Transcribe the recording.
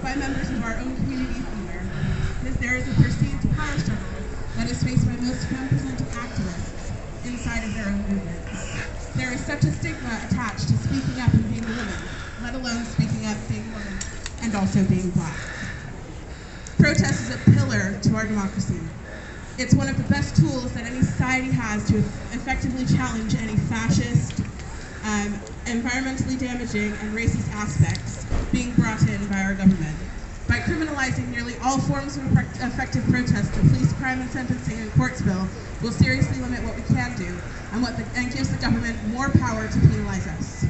by members of our own community here, because there is a perceived power struggle that is faced by most femme-presenting activists inside of their own movements. There is such a stigma attached to speaking up and being a woman, let alone speaking up, being a woman, and also being black. Protest is a pillar to our democracy. It's one of the best tools that any society has to effectively challenge any fascist, environmentally damaging, and racist aspects being brought in by our government. By criminalizing nearly all forms of effective protest, the police crime and sentencing and courts bill will seriously limit what we can do and gives the government more power to penalize us.